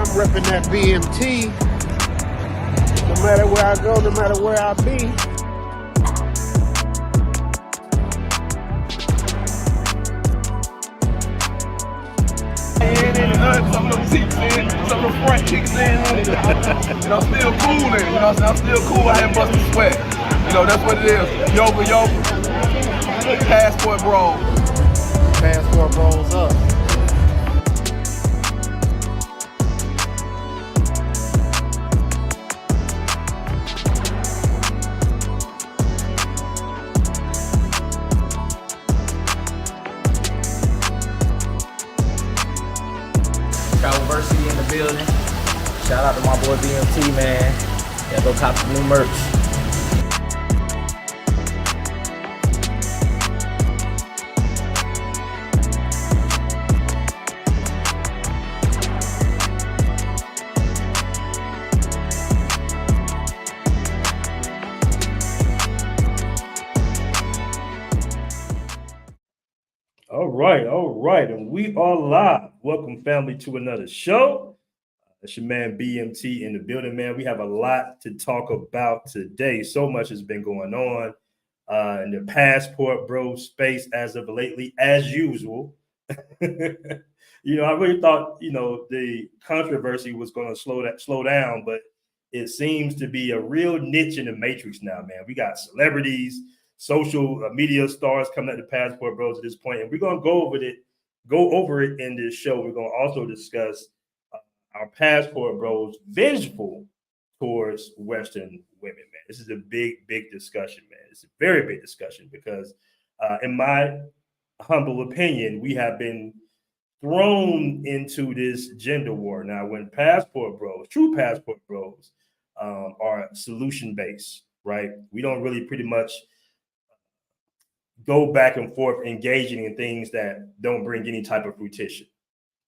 I'm repping that BMT. No matter where I go, no matter where I be. Some of them seats in, some of the front kicks in, and I'm still cooling, you know what I'm saying? I'm still cool, I ain't busting sweat. You know, that's what it is. Yoga, Passport Bros. Passport Bros up. University in the building. Shout out to my boy BMT, man. Yeah, go cop some new merch. All right, and we are live. Welcome, family, to another show. It's your man BMT in the building, man. We have a lot to talk about today. So much has been going on in the Passport Bro space as of lately, as usual. You know, I really thought, the controversy was going to slow down, but it seems to be a real niche in the matrix now, man. We got celebrities, social media stars coming at the Passport Bros at this point, and we're going to go over it in this show. We're going to also discuss our Passport Bros vengeful towards Western women, man. This is a big discussion, man. It's a very big discussion because, in my humble opinion, we have been thrown into this gender war. Now, when Passport Bros, true Passport Bros, are solution-based, right? We don't really pretty much go back and forth engaging in things that don't bring any type of fruition,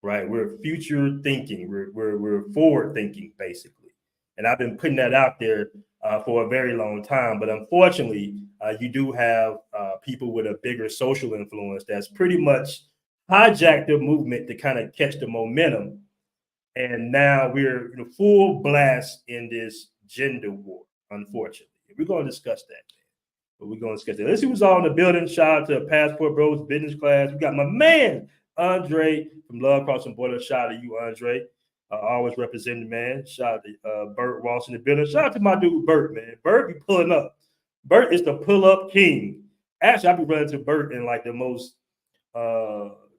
right? We're future thinking. We're forward thinking, basically. And I've been putting that out there for a very long time. But unfortunately, you do have people with a bigger social influence that's pretty much hijacked the movement to kind of catch the momentum. And now we're full blast in this gender war, unfortunately. We're going to discuss that. But we're going to discuss that. Let's see who's all in the building. Shout out to Passport Bros business class. We got my man, Andre from Love Crossing Border. Shout out to you, Andre. Always representing, man. Shout out to Bert Ross in the building. Shout out to my dude, Bert, man. Bert be pulling up. Bert is the pull-up king. Actually, I be running to Bert in like the most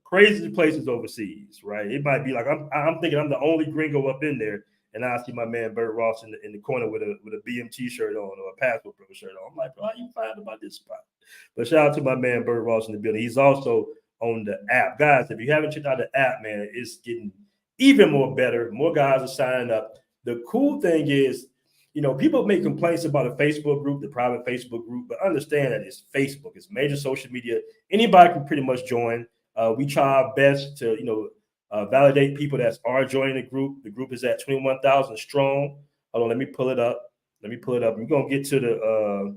crazy places overseas, right? It might be like I'm thinking I'm the only gringo up in there, and I see my man Bert Ross in the corner with a BMT shirt on or a Passport Pro shirt on. I'm like, bro, how you find about this spot? But shout out to my man Bert Ross in the building. He's also on the app. Guys, if you haven't checked out the app, man, it's getting even more better. More guys are signing up. The cool thing is, people make complaints about a Facebook group, the private Facebook group, but understand that it's Facebook. It's major social media. Anybody can pretty much join. We try our best to, validate people that are joining the group. The group is at 21,000 strong. Hold on, let me pull it up. We're gonna get to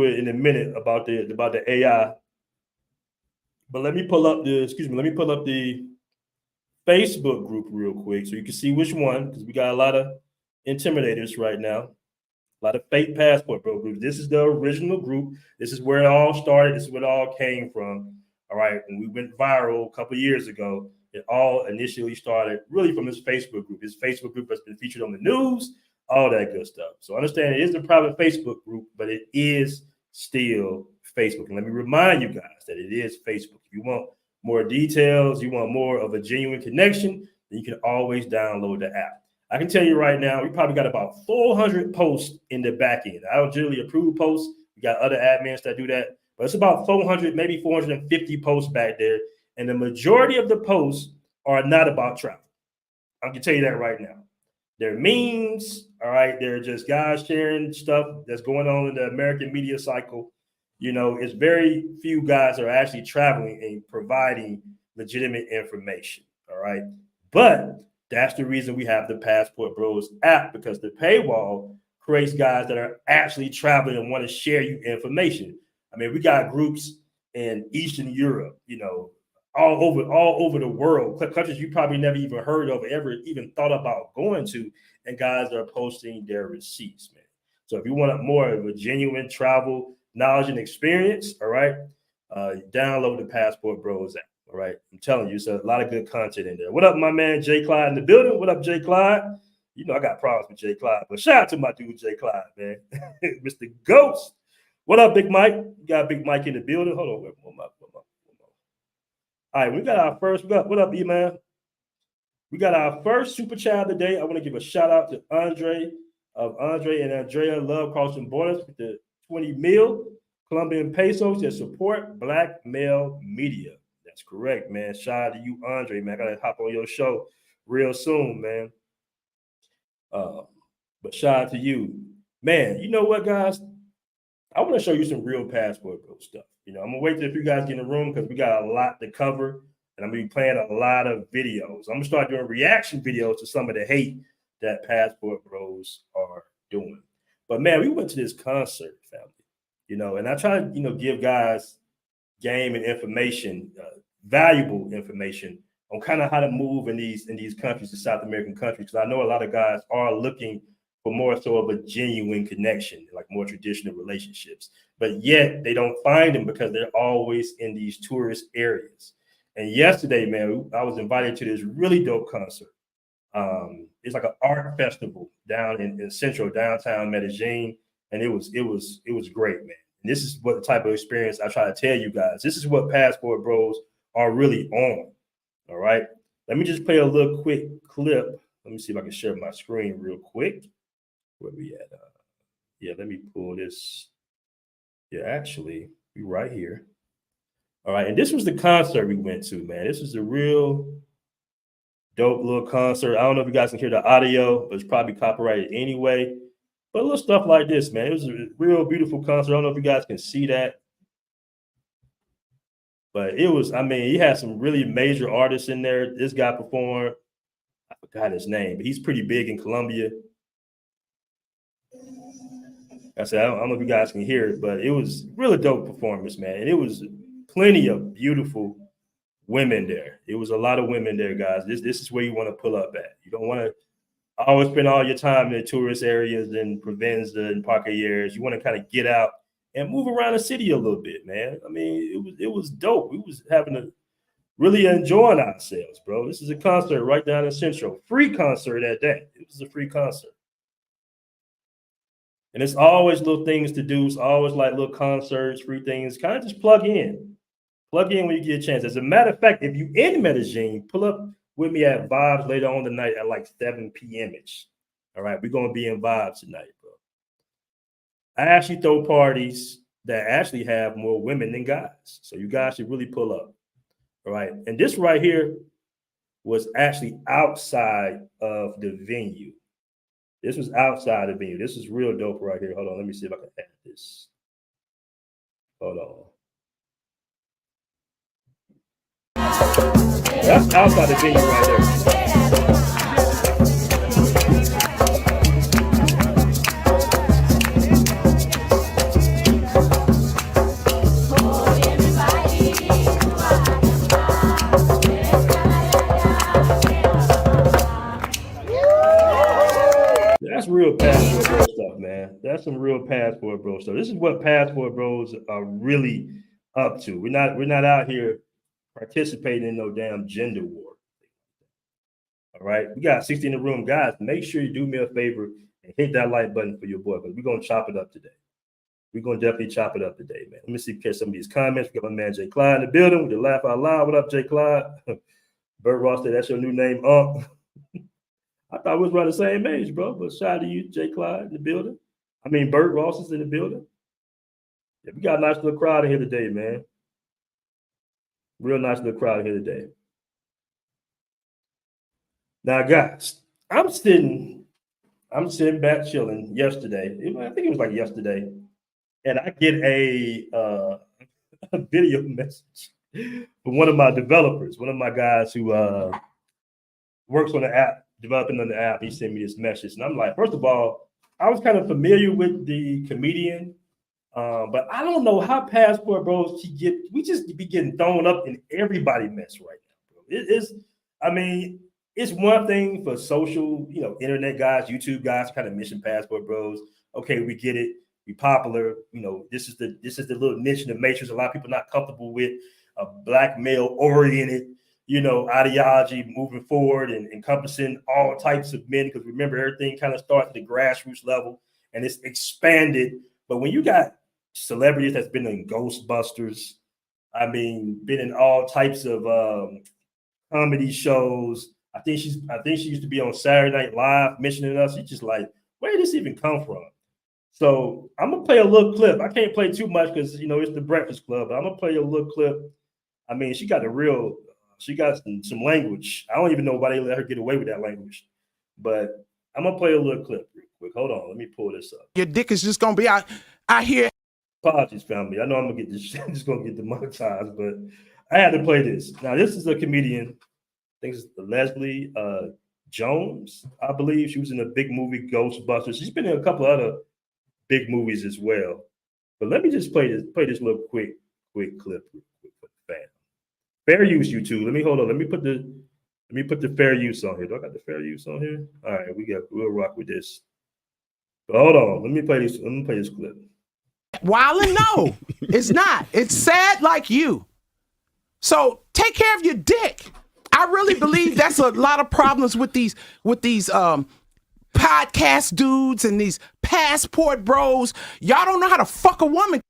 it in a minute about the AI. But let me pull up the Facebook group real quick so you can see which one, because we got a lot of intimidators right now. A lot of fake Passport Bro groups. This is the original group. This is where it all started. This is where it all came from. All right. When we went viral a couple of years ago, it all initially started really from this Facebook group. This Facebook group has been featured on the news, all that good stuff. So understand it is a private Facebook group, but it is still Facebook. And let me remind you guys that it is Facebook. If you want more details, you want more of a genuine connection, then you can always download the app. I can tell you right now, we probably got about 400 posts in the back end. I don't generally approve posts. We got other admins that do that, but it's about 400, maybe 450 posts back there. And the majority of the posts are not about travel. I can tell you that right now. They're memes, all right? They're just guys sharing stuff that's going on in the American media cycle. It's very few guys that are actually traveling and providing legitimate information, all right? But that's the reason we have the Passport Bros app, because the paywall creates guys that are actually traveling and want to share you information. I mean, we got groups in Eastern Europe, all over the world, countries you probably never even heard of, ever even thought about going to, and guys are posting their receipts, man. So if you want more of a genuine travel knowledge and experience, all right, download the Passport Bros app. All right, I'm telling you, so a lot of good content in there. What up, my man Jay Clyde in the building? What up, Jay Clyde? You know I got problems with Jay Clyde, but shout out to my dude Jay Clyde, man. Mr. Ghost. What up, Big Mike? You got Big Mike in the building. Hold on, one more. All right, we got our first. What up, E-Man? We got our first super chat of the day. I want to give a shout out to Andre and Andrea Love Crossing Borders with the 20 mil Colombian pesos to support Black male media. That's correct, man. Shout out to you, Andre, man. I gotta hop on your show real soon, man. But shout out to you, man. You know what, guys? I want to show you some real Passport Bro stuff. You know, I'm gonna wait till you guys get in the room because we got a lot to cover, and I'm gonna be playing a lot of videos. I'm gonna start doing reaction videos to some of the hate that Passport Bros are doing. But man, we went to this concert, family. You know, and I try to, you know, give guys game and information, valuable information on kind of how to move in these countries, the South American countries, because I know a lot of guys are looking for more so of a genuine connection, like more traditional relationships, but yet they don't find them because they're always in these tourist areas. And yesterday, man, I was invited to this really dope concert. It's like an art festival down in central downtown Medellin, and it was great, man. And this is what the type of experience I try to tell you guys. This is what Passport Bros are really on. All right. Let me just play a little quick clip. Let me see if I can share my screen real quick. Where we at? Yeah, let me pull this. Yeah, actually, we right here. All right, and this was the concert we went to, man. This is a real dope little concert. I don't know if you guys can hear the audio, but it's probably copyrighted anyway. But little stuff like this, man. It was a real beautiful concert. I don't know if you guys can see that. But it was, I mean, he had some really major artists in there. This guy performed. I forgot his name, but he's pretty big in Colombia. I said, I don't know if you guys can hear it, but it was really dope performance, man. And it was plenty of beautiful women there. It was a lot of women there, guys. This is where you want to pull up at. You don't want to always spend all your time in the tourist areas and Provenza and Parque areas. You want to kind of get out and move around the city a little bit, man. I mean, it was dope. We was having a really enjoying ourselves, bro. This is a concert right down in Central. Free concert that day. It was a free concert. And it's always little things to do. It's always like little concerts, free things. Kind of just plug in. Plug in when you get a chance. As a matter of fact, if you in Medellin, pull up with me at Vibes later on tonight at like 7 p.m.ish. All right, we're going to be in Vibes tonight, bro. I actually throw parties that actually have more women than guys. So you guys should really pull up. All right. And this right here was actually outside of the venue. This was outside the venue. This is real dope right here. Hold on. Let me see if I can add this. Hold on. That's outside the venue right there. That's real Passport Bro stuff, man. That's some real Passport Bro stuff. This is what Passport Bros are really up to. We're not out here participating in no damn gender war. All right. We got 60 in the room. Guys, make sure you do me a favor and hit that like button for your boy, because we're gonna chop it up today. We're gonna definitely chop it up today, man. Let me see if catch some of these comments. We got my man Jay Clyde in the building with the laugh out loud. What up, Jay Clyde? Bert Ross said that's your new name, I thought we was around the same age, bro. But shout out to you, Jay Clyde, in the building. I mean, Bert Ross is in the building. Yeah, we got a nice little crowd in here today, man. Real nice little crowd in here today. Now, guys, I'm sitting back chilling yesterday. I think it was like yesterday, and I get a video message from one of my developers, one of my guys who works on the app, developing on the app. He sent me this message, and I'm like, first of all, I was kind of familiar with the comedian But I don't know how Passport Bros we just be getting thrown up in everybody mess right now, bro. It is, I mean, it's one thing for social, internet guys, YouTube guys, kind of mission Passport Bros. Okay, we get it. We popular. This is the little niche in the matrix. A lot of people not comfortable with a black male oriented, ideology moving forward and encompassing all types of men. Because remember, everything kind of starts at the grassroots level and it's expanded. But when you got celebrities that's been in Ghostbusters, been in all types of comedy shows. I think she used to be on Saturday Night Live mentioning us. She's just like, where did this even come from? So I'm gonna play a little clip. I can't play too much because it's the Breakfast Club, but I'm gonna play a little clip. She got some language. I don't even know why they let her get away with that language. But I'm gonna play a little clip real quick. Hold on, let me pull this up. Your dick is just gonna be out here. Apologies, family. I know I'm gonna get this. I'm just gonna get demonetized, but I had to play this. Now, this is a comedian. I think it's Leslie Jones. I believe she was in the big movie Ghostbusters. She's been in a couple other big movies as well. But let me just play this little quick clip real quick for the fan. Fair use, YouTube. Let me put the fair use on here. Do I got the fair use on here? All right, we'll rock with this. But hold on. Let me play this clip. Wildin', no, it's not. It's sad like you. So take care of your dick. I really believe that's a lot of problems with these podcast dudes and these passport bros. Y'all don't know how to fuck a woman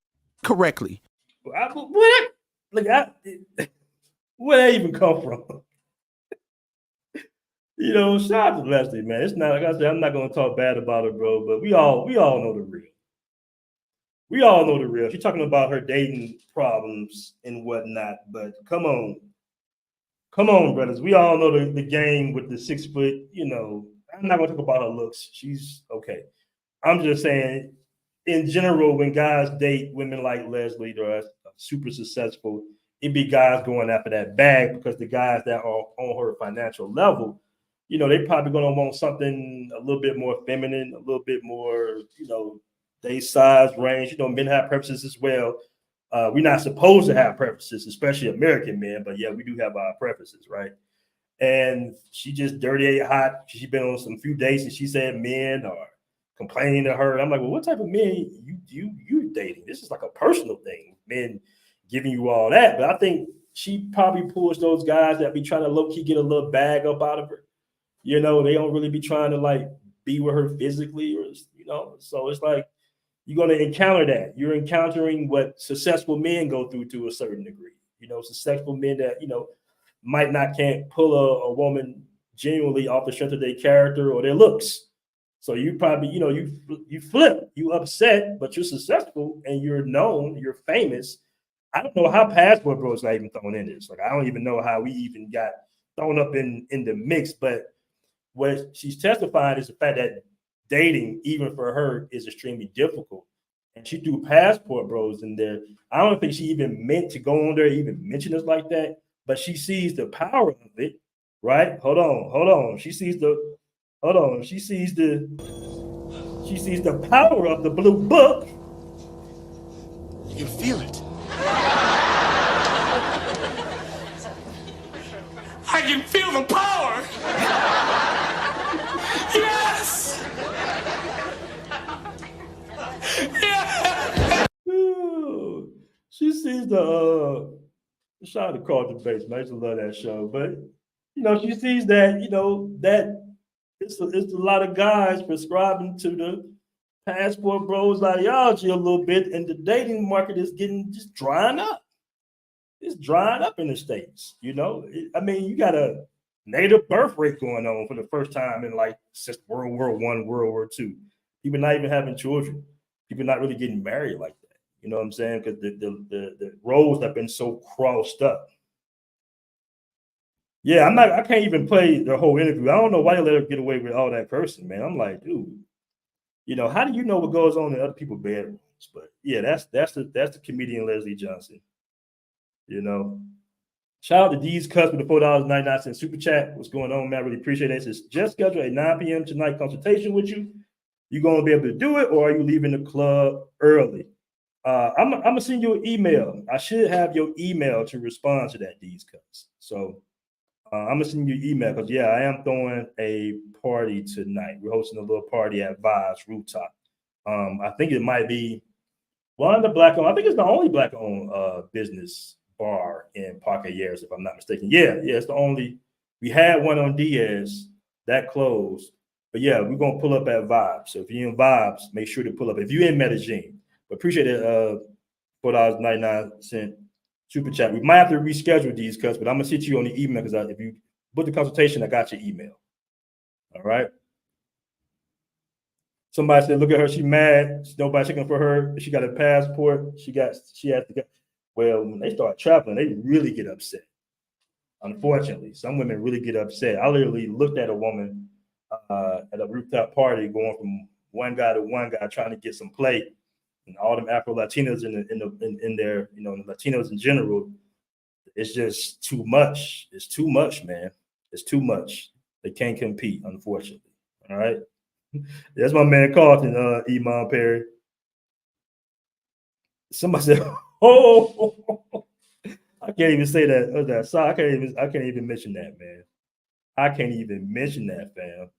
correctly. What? Where that even come from? Shout out to Leslie, man. It's not, like I said, I'm not gonna talk bad about her, bro, but we all know the real. We all know the real. She's talking about her dating problems and whatnot, but come on, brothers. We all know the game with the 6 foot. I'm not gonna talk about her looks. She's okay. I'm just saying, in general, when guys date women like Leslie, they're super successful. It be guys going after that bag because the guys that are on her financial level, they probably gonna want something a little bit more feminine, a little bit more, they size range. Men have preferences as well. We're not supposed to have preferences, especially American men, but yeah, we do have our preferences, right? And she just dirty hot. She's been on some few dates, and she said men are complaining to her. I'm like, well, what type of men you dating? This is like a personal thing. Men giving you all that, but I think she probably pulls those guys that be trying to low key get a little bag up out of her. They don't really be trying to like be with her physically, or So it's like, you're going to encounter that. You're encountering what successful men go through to a certain degree. Successful men that, can't pull a woman genuinely off the strength of their character or their looks. So you probably, you flip, you upset, but you're successful and you're known, you're famous. I don't know how Passport Bros got even thrown in this. Like, I don't even know how we even got thrown up in the mix. But what she's testifying is the fact that dating, even for her, is extremely difficult. And she threw Passport Bros in there. I don't think she even meant to go on there, even mention us like that, but she sees the power of it, right? Hold on. She sees the power of the blue book. You feel it. I can feel the power. Yes. Yeah. She sees the shout out to Carlton Bates, man. I used to love that show. But she sees that, that it's a lot of guys prescribing to the Passport Bros ideology a little bit, and the dating market is just drying up. It's drying up in the States. You got a native birth rate going on for the first time in since World War I, World War II. People not even having children. People not really getting married like that. You know what I'm saying? Because the roles have been so crossed up. Yeah, I can't even play the whole interview. I don't know why they let her get away with all that cursing, man. I'm like, dude, how do you know what goes on in other people's bedrooms? But yeah, that's the comedian Leslie Johnson. Shout out to D's Cuts with the $4.99 super chat. What's going on, man? I really appreciate it. It's just scheduled a 9 p.m. tonight consultation with you. You gonna be able to do it, or are you leaving the club early? I'm gonna send you an email. I should have your email to respond to that, these cuts. So I'm gonna send you an email because I am throwing a party tonight. We're hosting a little party at Vibes Rooftop. I think it might be one of the black-owned. I think it's the only black-owned business bar in Parque Years, if I'm not mistaken. Yeah, it's the only. We had one on Diaz that closed, but we're gonna pull up at Vibes. So if you're in Vibes, make sure to pull up. If you're in Medellin, but appreciate it. $4.99 super chat. We might have to reschedule these cuts, but I'm gonna hit you on the email because if you book the consultation, I got your email. All right. Somebody said, "Look at her. She mad. Nobody checking for her. She got a passport. She has to go." Well, when they start traveling, they really get upset. Unfortunately, some women really get upset. I literally looked at a woman at a rooftop party going from one guy to one guy trying to get some play, and all them Afro Latinos in there, the Latinos in general. It's just too much. It's too much, man. It's too much. They can't compete, unfortunately. All right. That's my man Carlton, Iman Perry. Somebody said, "Oh, I can't even say that." So I can't even mention that, man. I can't even mention that, fam.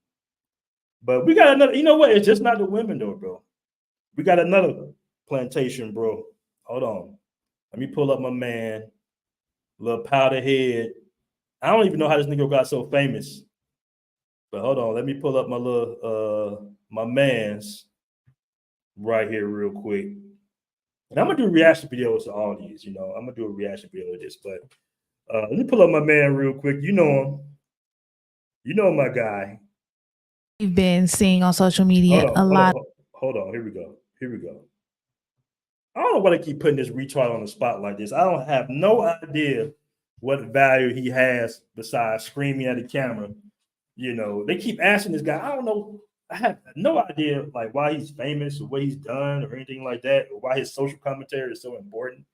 But we got another. You know what? It's just not the women, though, bro. We got another plantation, bro. Hold on. Let me pull up my man, little powder head. I don't even know how this nigga got so famous. But hold on, let me pull up my little my man's right here real quick. And I'm gonna do reaction videos to all these, I'm gonna do a reaction video to this, but let me pull up my man real quick. You know him. You know my guy. You've been seeing on social media a lot. Hold on, here we go. I don't know why they keep putting this retard on the spot like this. I don't have no idea what value he has besides screaming at the camera. They keep asking this guy. I don't know. I have no idea like why he's famous or what he's done or anything like that, or why his social commentary is so important.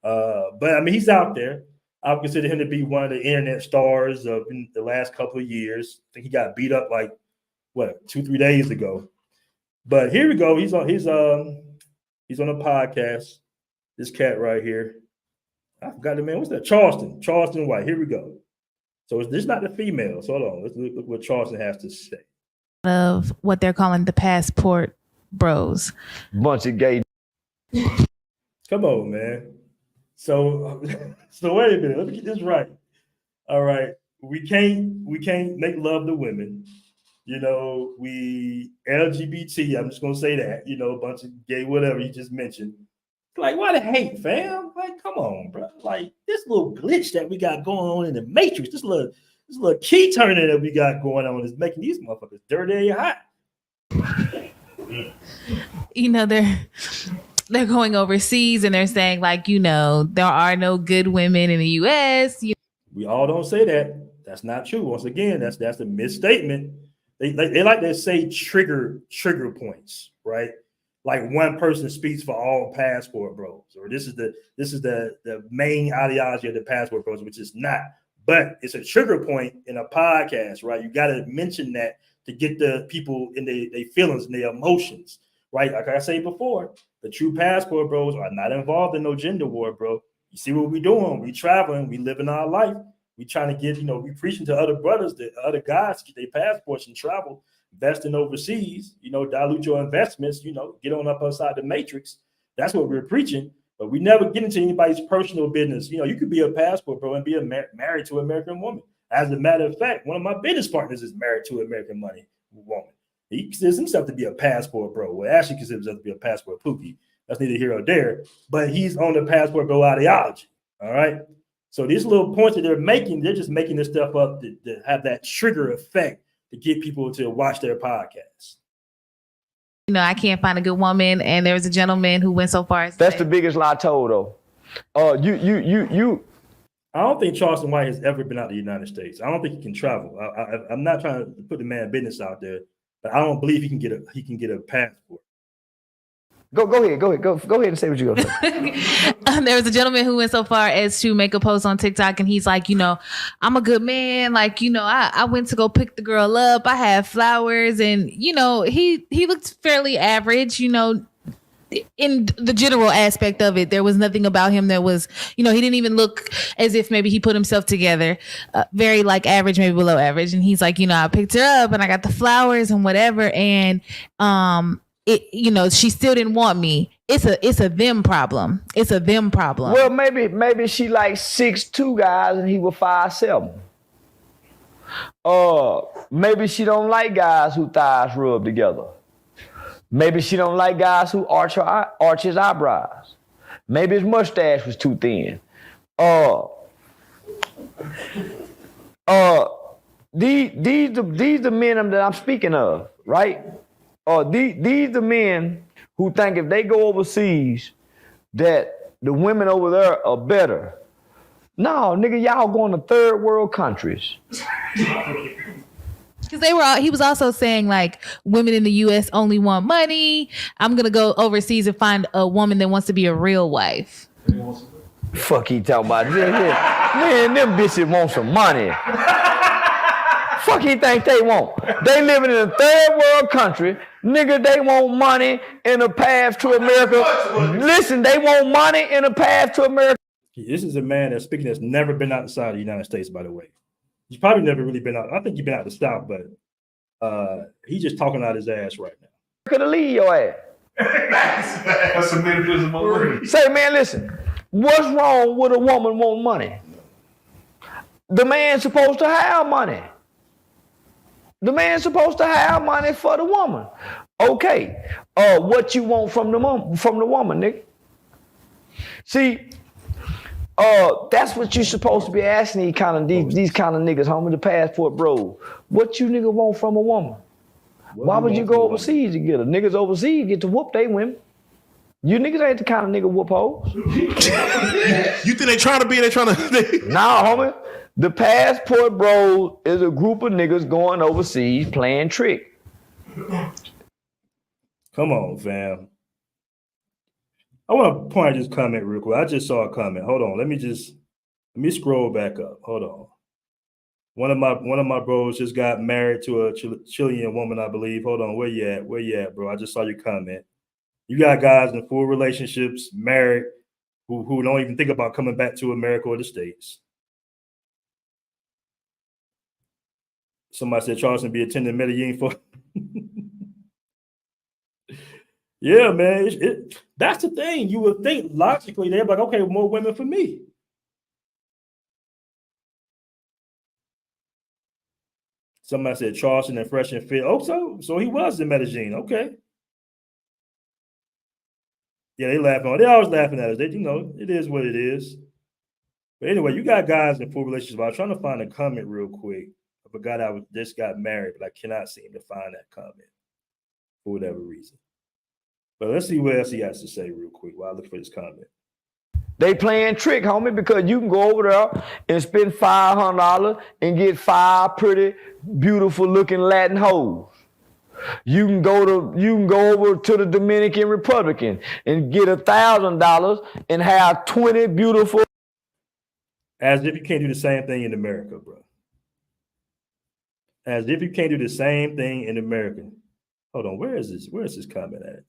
But I mean, he's out there. I would consider him to be one of the internet stars of in the last couple of years. I think he got beat up like 2-3 days ago. But here we go. He's on a podcast. This cat right here. I forgot the man. What's that? Charleston White. Here we go. So this is not the female. So hold on. Let's look what Charleston has to say. Of what they're calling the passport bros. Bunch of gay. Come on, man. So wait a minute. Let me get this right. All right. We can't make love to women. We LGBT. I'm just gonna say that. A bunch of gay, whatever you just mentioned. Like, why the hate, fam? Like, come on, bro. Like, this little glitch that we got going on in the Matrix, this little key turner that we got going on is making these motherfuckers dirty and hot. They're going overseas and they're saying like, there are no good women in the U.S. We all don't say that. That's not true. Once again, that's a misstatement. They like to say trigger points, right? Like one person speaks for all passport bros, or this is the main ideology of the passport bros, which is not. But it's a trigger point in a podcast, right? You got to mention that to get the people in their feelings and their emotions, right? Like I said before, the true passport bros are not involved in no gender war, bro. You see what we doing? We traveling, we living our life. We trying to get, we preaching to other brothers, the other guys to get their passports and travel, investing overseas, dilute your investments, get on up outside the matrix. That's what we're preaching. But we never get into anybody's personal business. You could be a passport bro and be married to an American woman. As a matter of fact, one of my business partners is married to an American woman. He considers himself to be a passport bro. Well, Ashley considers himself to be a passport pookie. That's neither here nor there. But he's on the passport bro ideology. All right. So these little points that they're making, they're just making this stuff up to have that trigger effect to get people to watch their podcasts. I can't find a good woman, and there was a gentleman who went so far as That's the biggest lie told, though. You. I don't think Charleston White has ever been out of the United States. I don't think he can travel. I'm not trying to put the man business out there, but I don't believe he can get a passport. Go ahead and say what you're gonna say. There was a gentleman who went so far as to make a post on TikTok, and he's like, I'm a good man. Like, I went to go pick the girl up. I had flowers, and he looked fairly average. in the general aspect of it, there was nothing about him that was, he didn't even look as if maybe he put himself together. Very like average, maybe below average. And he's like, I picked her up and I got the flowers and whatever. And she still didn't want me. It's a them problem. It's a them problem. Well, maybe she like 6'2" guys and he was 5'7". Maybe she don't like guys who thighs rub together. Maybe she don't like guys who arch his eyebrows. Maybe his mustache was too thin. These the men that I'm speaking of, right? These the men who think if they go overseas that the women over there are better. No, nigga, y'all going to third world countries. Because he was also saying like women in the U.S. only want money. I'm gonna go overseas and find a woman that wants to be a real wife. Fuck he talking about? Man, them bitches want some money. Fuck he think they want? They living in a third world country. Nigga, they want money in a path to America. Listen, they want money in a path to America. This is a man that's speaking that's never been outside the United States, by the way. He's probably never really been out. I think you've been out the South, but he's just talking out his ass right now. Could have leave your ass. That's a metaphysical. Say, man, listen. What's wrong with a woman wanting money? The man's supposed to have money. The man's supposed to have money for the woman. Okay. What you want from the woman, nigga? See. That's what you're supposed to be asking these kind of niggas, homie, the passport bros. What you nigga want from a woman? Why would you go overseas to get her? Niggas overseas get to whoop they women. You niggas ain't the kind of nigga whoop hoes. You think they trying to? Nah, homie. The passport bros is a group of niggas going overseas playing trick. Come on, fam. I want to point out this comment real quick. I just saw a comment. Hold on. Let me scroll back up. Hold on. One of my bros just got married to a Chilean woman, I believe. Hold on. Where you at, bro? I just saw your comment. You got guys in full relationships, married, who don't even think about coming back to America or the States. Somebody said Charleston be attending Medellin for. Yeah, man. That's the thing. You would think logically they're like, okay, more women for me. Somebody said Charleston and fresh and fit. Oh, so he was in Medellin. Okay. Yeah, they always laughing at us. It is what it is. But anyway, you got guys in full relationships. I was trying to find a comment real quick of a guy that just got married, but I cannot seem to find that comment for whatever reason. But let's see what else he has to say real quick while I look for this comment. They playing trick, homie, because you can go over there and spend $500 and get 5 pretty, beautiful looking Latin hoes. You can go over to the Dominican Republic and get $1,000 and have 20 beautiful. As if you can't do the same thing in America, bro. As if you can't do the same thing in America. Hold on, where is this comment at?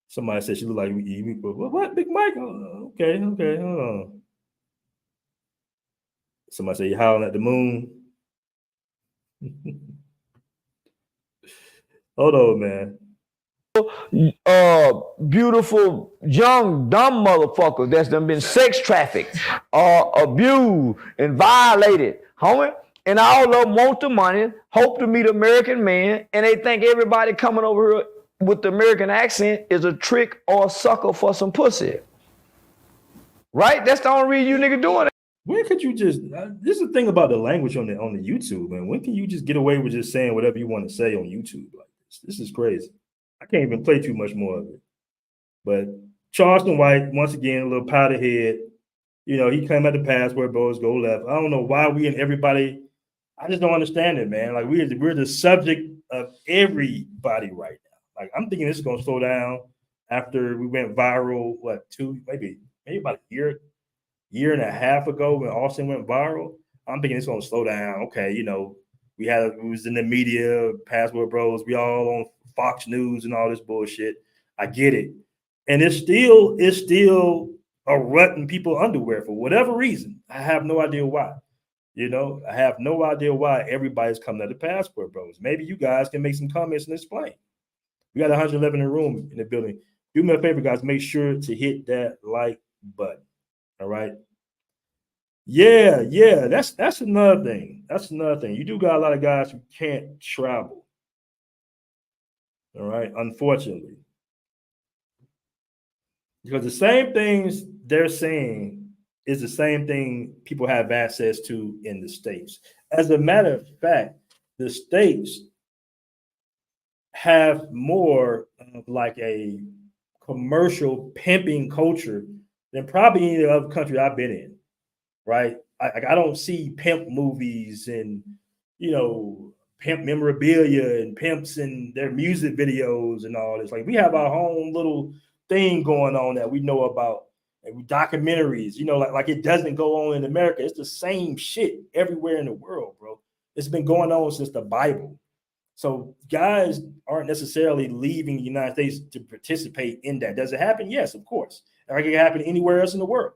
Somebody said she looked like me. What? Big Mike? Oh, okay, hold on. Somebody said you howling at the moon. Hold on, man. Beautiful, young, dumb motherfuckers that's done been sex trafficked, abused, and violated, homie. And all of them want the money, hope to meet American men, and they think everybody coming over here with the American accent is a trick or a sucker for some pussy. Right? That's the only reason you nigga doing it. When could you just, this is the thing about the language on the YouTube, man. When can you just get away with just saying whatever you want to say on YouTube like this? This is crazy. I can't even play too much more of it. But Charleston White, once again, a little powder head. He came at the Passport Bros go left. I don't know why we and everybody, I just don't understand it, man. Like we're the subject of everybody right now. Like I'm thinking this is gonna slow down after we went viral, maybe about a year and a half ago when Austin went viral. I'm thinking it's gonna slow down. Okay, we was in the media, Passport Bros, we all on Fox News and all this bullshit. I get it. And it's still a rut in people's underwear for whatever reason. I have no idea why. You know, I have no idea why everybody's coming to the Passport Bros. Maybe you guys can make some comments and explain. We got 111 in the room in the building. Do me a favor, guys. Make sure to hit that like button. All right. Yeah. That's another thing. That's another thing. You do got a lot of guys who can't travel. All right. Unfortunately. Because the same things they're saying is the same thing people have access to in the States. As a matter of fact, the States have more of like a commercial pimping culture than probably any other country I've been in, right? I don't see pimp movies and, you know, pimp memorabilia and pimps and their music videos and all this. Like we have our own little thing going on that we know about, and documentaries, you know, like it doesn't go on in America. It's the same shit everywhere in the world, bro. It's been going on since the Bible. So guys aren't necessarily leaving the United States to participate in that. Does it happen? Yes, of course. Like it can happen anywhere else in the world.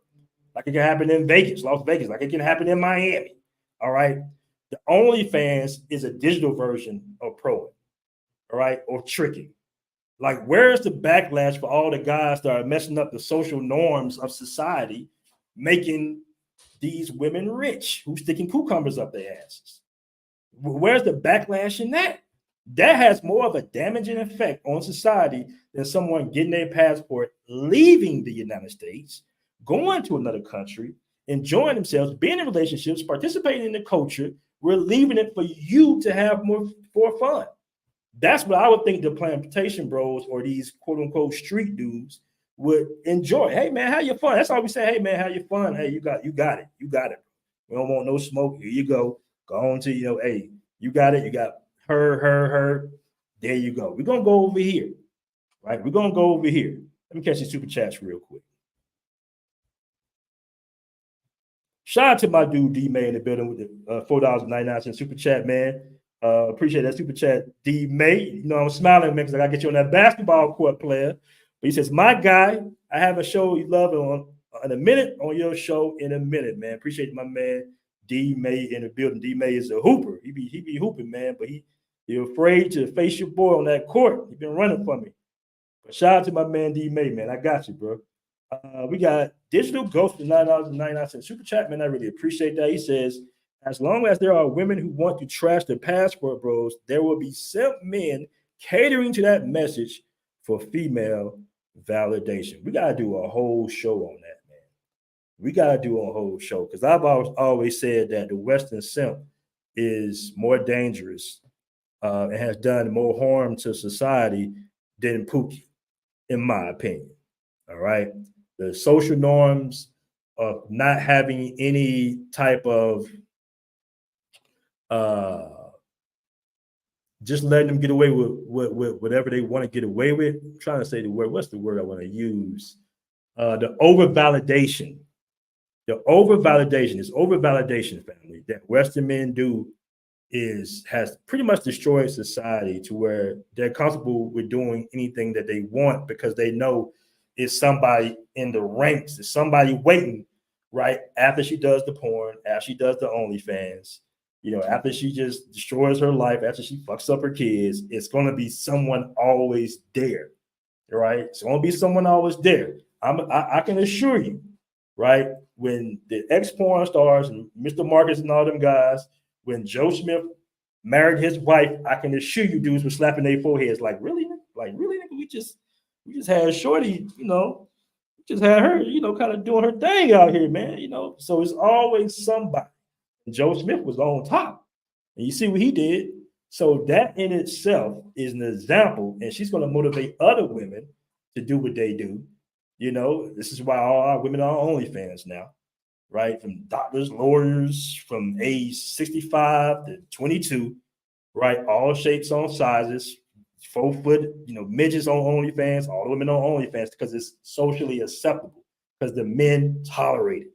Like it can happen in Vegas, Las Vegas. Like it can happen in Miami. All right. The OnlyFans is a digital version of proing, all right, or tricking. Like, where's the backlash for all the guys that are messing up the social norms of society, making these women rich, who's sticking cucumbers up their asses? Where's the backlash in that? That has more of a damaging effect on society than someone getting their passport, leaving the United States, going to another country, enjoying themselves, being in relationships, participating in the culture. We're leaving it for you to have more fun. That's what I would think the plantation bros or these quote unquote street dudes would enjoy. Hey man, have your fun. That's all we say. Hey man, have your fun. Hey, you got it. You got it. We don't want no smoke. Here you go. Go on to, you know, hey, you got it. You got her. There you go. We're gonna go over here. Right? We're gonna go over here. Let me catch these super chats real quick. Shout out to my dude D May in the building with the $4.99 super chat, man. Appreciate that super chat, D May. You know, I'm smiling, man, because I gotta get you on that basketball court, player. But he says, my guy, I have a show you love on in a minute, on your show in a minute, man. Appreciate my man D May in the building. D May is a hooper. He be hooping, man, but he's afraid to face your boy on that court. He been running for me. But shout out to my man D May, man. I got you, bro. We got Digital Ghost with $9.99 super chat, man. I really appreciate that. He says, as long as there are women who want to trash the Passport Bros, there will be simp men catering to that message for female validation. We got to do a whole show on that, man. We got to do a whole show because I've always said that the Western simp is more dangerous and has done more harm to society than Pookie, in my opinion. All right. The social norms of not having any type of just letting them get away with whatever they want to get away with. I'm trying to say the word. What's the word I want to use? The over-validation. The over-validation is over-validation, family, that Western men do has pretty much destroyed society to where they're comfortable with doing anything that they want because they know it's somebody in the ranks, it's somebody waiting, right? After she does the porn, after she does the OnlyFans, you know, after she just destroys her life, after she fucks up her kids, it's going to be someone always there, right? It's going to be someone always there. I can assure you, right? When the ex-porn stars and Mr. Marcus and all them guys, when Joe Smith married his wife, I can assure you dudes were slapping their foreheads like, really? Like, really? We just had Shorty, you know, just had her, you know, kind of doing her thing out here, man, you know. So it's always somebody. Joe Smith was on top. And you see what he did. So that in itself is an example. And she's going to motivate other women to do what they do. You know, this is why all our women are OnlyFans now, right? From doctors, lawyers, from age 65 to 22, right? All shapes, all sizes, 4 foot, you know, midgets on OnlyFans, all the women on OnlyFans because it's socially acceptable, because the men tolerate it.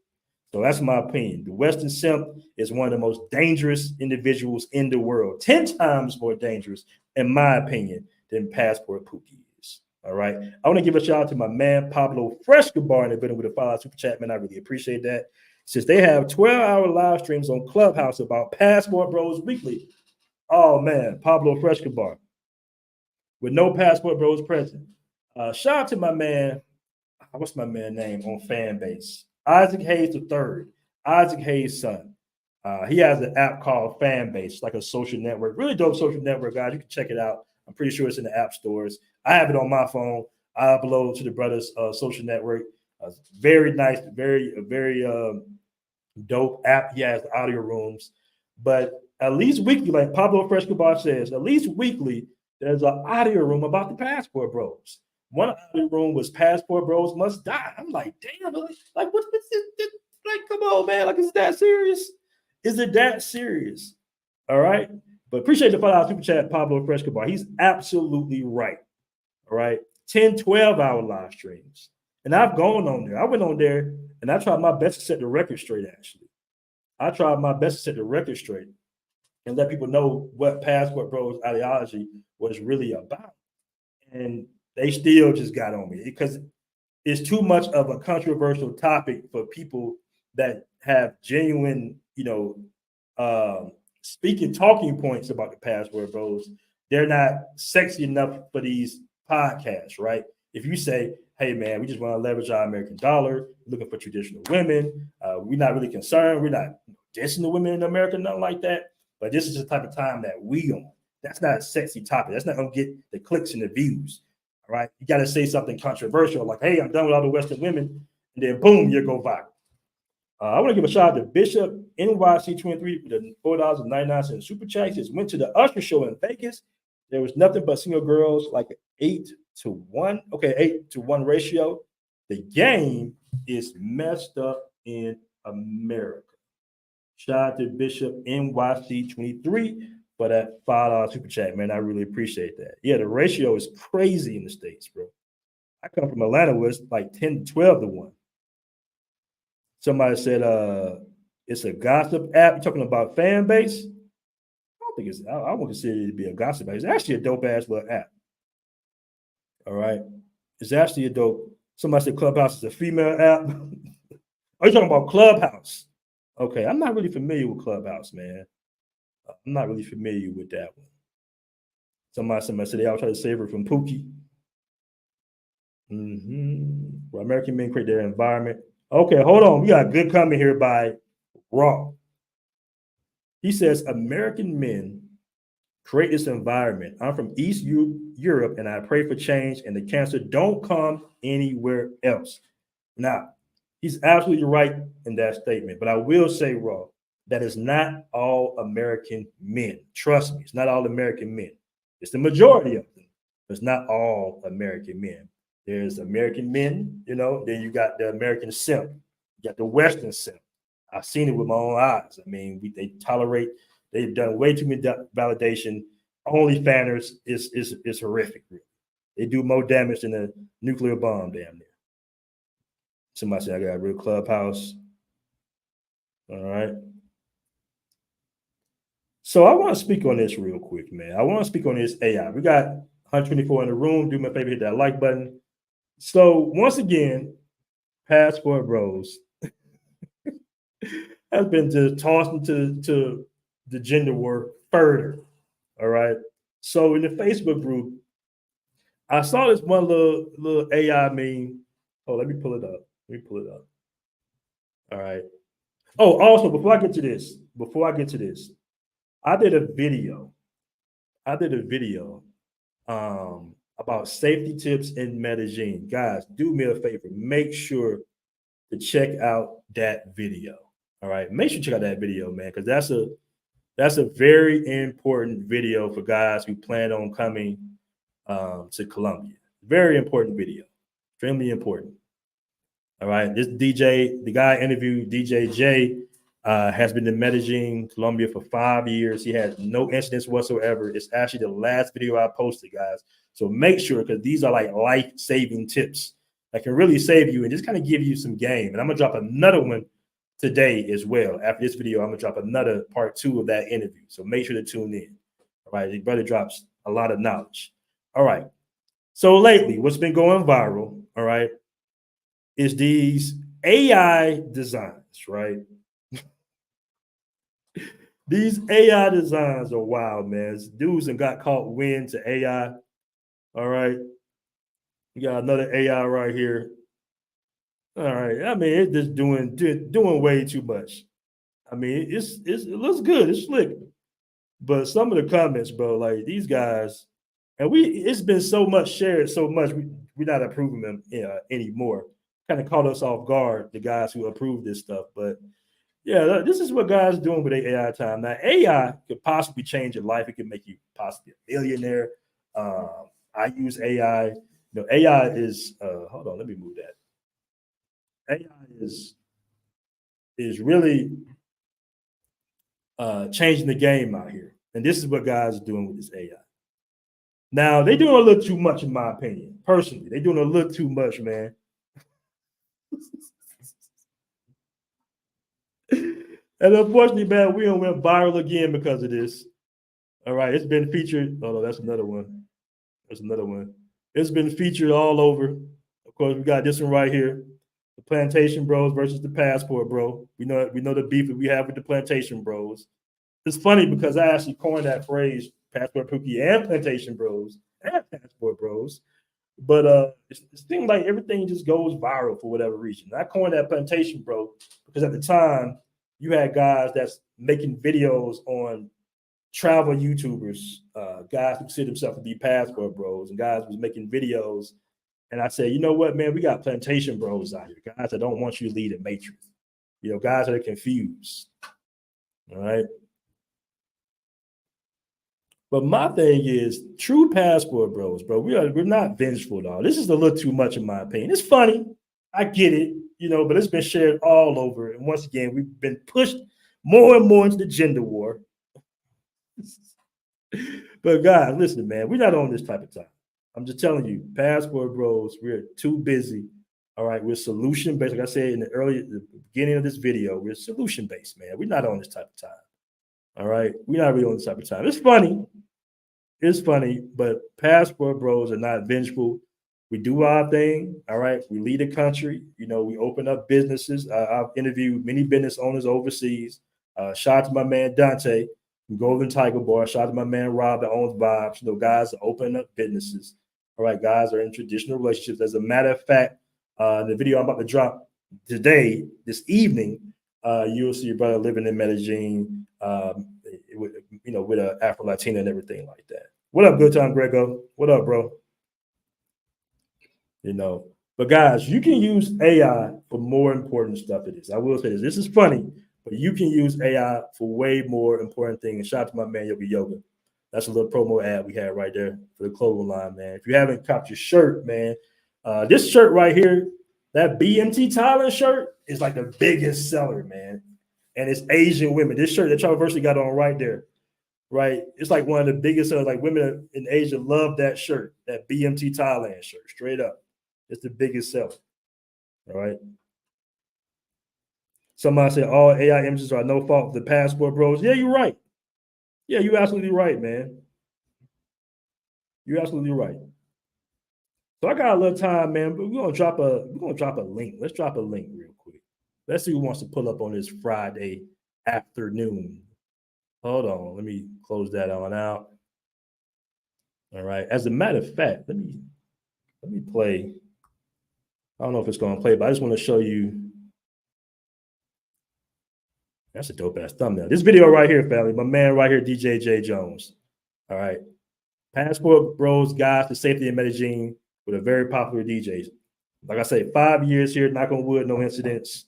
So that's my opinion. The Western simp is one of the most dangerous individuals in the world, 10 times more dangerous, in my opinion, than Passport Pookie is. All right. I want to give a shout out to my man Pablo Frescobar in the building with a $5 super chat, man. I really appreciate that. Since they have 12-hour live streams on Clubhouse about Passport Bros Weekly. Oh man, Pablo Frescobar. With no Passport Bros present. Shout out to my man, what's my man name on fan base? Isaac Hayes III, Isaac Hayes' son. He has an app called Fanbase, like a social network, really dope social network, guys. You can check it out. I'm pretty sure it's in the app stores. I have it on my phone. I upload to the brothers' social network. Very nice, very dope app. He has audio rooms, but at least weekly, like Pablo Frescobar says, at least weekly, there's an audio room about the Passport Bros. One audio room was Passport Bros Must Die. I'm like, damn, like what's this? Like, come on, man. Like, is it that serious? Is it that serious? All right. But appreciate the $5 super chat, Pablo Frescobar. He's absolutely right. All right. 10, 12-hour live streams. And I've gone on there. I went on there and I tried my best to set the record straight, actually. I tried my best to set the record straight and let people know what Passport Bros ideology was really about. And they still just got on me because it's too much of a controversial topic for people that have genuine, speaking talking points about the Passport Bros. They're not sexy enough for these podcasts, right? If you say, hey, man, we just want to leverage our American dollar, looking for traditional women. We're not really concerned. We're not dissing the women in America, nothing like that. But this is the type of time that we on. That's not a sexy topic. That's not going to get the clicks and the views, all right? You got to say something controversial like, hey, I'm done with all the Western women, and then boom, you go viral. I want to give a shout out to Bishop NYC23 with the $4.99 super chat. He says, went to the Usher show in Vegas. There was nothing but single girls, like 8-to-1. Okay, 8-to-1 ratio. The game is messed up in America. Shout out to Bishop NYC23 for that $5 super chat, man. I really appreciate that. Yeah, the ratio is crazy in the States, bro. I come from Atlanta where it's like 10 to 12 to 1. Somebody said it's a gossip app. You're talking about fan base? I don't think it's, I won't consider it to be a gossip app. It's actually a dope ass little app. All right. It's actually a dope. Somebody said Clubhouse is a female app. Are you talking about Clubhouse? Okay, I'm not really familiar with Clubhouse, man. I'm not really familiar with that one. Somebody said they all try to save her from Pookie. Well, American men create their environment. Okay, hold on. We got a good comment here by Raw. He says, American men create this environment. I'm from East Europe, and I pray for change, and the cancer don't come anywhere else. Now, he's absolutely right in that statement, but I will say, Raw, that is not all American men. Trust me, it's not all American men. It's the majority of them. It's not all American men. There's American men, then you got the American simp. You got the Western simp. I've seen it with my own eyes. I mean, they've done way too many validation. OnlyFanners is horrific. Really. They do more damage than a nuclear bomb, damn near. Somebody said, I got a real Clubhouse. All right. So I want to speak on this real quick, man. I want to speak on this AI. We got 124 in the room. Do me a favor, hit that like button. So once again, Passport Bros has been just tossed into the gender war further. All right. So in the Facebook group, I saw this one little AI meme. Oh, let me pull it up. All right. Oh, also, before I get to this, I did a video about safety tips in Medellin. Guys, do me a favor. Make sure to check out that video. All right. Make sure you check out that video, man, because that's a very important video for guys who plan on coming to Colombia. Very important video. Extremely important. All right. This DJ, the guy interviewed, DJ J, has been in Medellin, Colombia for 5 years. He has no incidents whatsoever. It's actually the last video I posted, guys. So make sure, because these are like life-saving tips that can really save you and just kind of give you some game. And I'm going to drop another one today as well. After this video, I'm going to drop another part 2 of that interview. So make sure to tune in. All right. The brother drops a lot of knowledge. All right. So lately, what's been going viral, all right, is these AI designs, right? These AI designs are wild, man. Dudes and got caught wind to AI. All right. You got another AI right here. All right. I mean, it's just doing way too much. I mean, it looks good. It's slick. But some of the comments, bro, like these guys, and it's been so much shared, so much we're not approving them anymore. Kind of caught us off guard, the guys who approve this stuff. But yeah, this is what guys are doing with their AI time. Now, AI could possibly change your life. It could make you possibly a millionaire. I use AI. You know, AI is hold on, let me move that. AI is really changing the game out here. And this is what guys are doing with this AI. Now, they're doing a little too much, in my opinion. Personally, they're doing a little too much, man. And unfortunately, man, we went viral again because of this. All right, it's been featured. Oh, no, that's another one. That's another one. It's been featured all over. Of course, we got this one right here. The Plantation Bros versus the Passport Bro. We know the beef that we have with the Plantation Bros. It's funny because I actually coined that phrase, Passport Pookie and Plantation Bros and Passport Bros. But it seems like everything just goes viral for whatever reason. I coined that Plantation Bro because at the time you had guys that's making videos on travel YouTubers, guys who consider themselves to be Passport Bros, and guys was making videos. And I said, you know what, man, we got Plantation Bros out here, guys that don't want you to lead a matrix. You know, guys that are confused. All right. But my thing is, true Passport Bros, bro, we're not vengeful, dog. This is a little too much, in my opinion. It's funny. I get it, you know, but it's been shared all over. And once again, we've been pushed more and more into the gender war. But guys, listen, man, we're not on this type of time. I'm just telling you, Passport Bros, we're too busy. All right, we're solution based. Like I said in the beginning of this video, we're solution based, man. We're not on this type of time. All right, we're not really on this type of time. It's funny, but Passport Bros are not vengeful. We do our thing. All right, we lead the country. You know, we open up businesses. I've interviewed many business owners overseas. Shout out to my man Dante from Golden Tiger Bar. Shout out to my man Rob that owns Vibes. You know, guys are opening up businesses. All right, guys are in traditional relationships. As a matter of fact, the video I'm about to drop today, this evening, you'll see your brother living in Medellin, with an Afro Latina and everything like that. What up, good time, Grego? What up, bro? You know, but guys, you can use AI for more important stuff. It is. I will say this. This is funny, but you can use AI for way more important things. Shout out to my man Yogi Yoga. That's a little promo ad we had right there for the clothing line, man. If you haven't copped your shirt, man, this shirt right here, that BMT Thailand shirt is like the biggest seller, man. And it's Asian women. This shirt that Charles got on right there, right? It's like one of the biggest sellers. Like women in Asia love that shirt, that BMT Thailand shirt, straight up. It's the biggest seller. All right. Somebody said all AI images are no fault of the Passport Bros. Yeah, you're right. Yeah, you're absolutely right, man. You're absolutely right. So I got a little time, man, but we're gonna drop a link. Let's drop a link real quick. Let's see who wants to pull up on this Friday afternoon. Hold on, let me close that on out. All right. As a matter of fact, let me play. I don't know if it's gonna play, but I just want to show you. That's a dope ass thumbnail. This video right here, family. My man right here, DJ J Jones. All right. Passport Bros Guide to Safety in Medellin with a very popular DJ. Like I say, 5 years here, knock on wood, no incidents.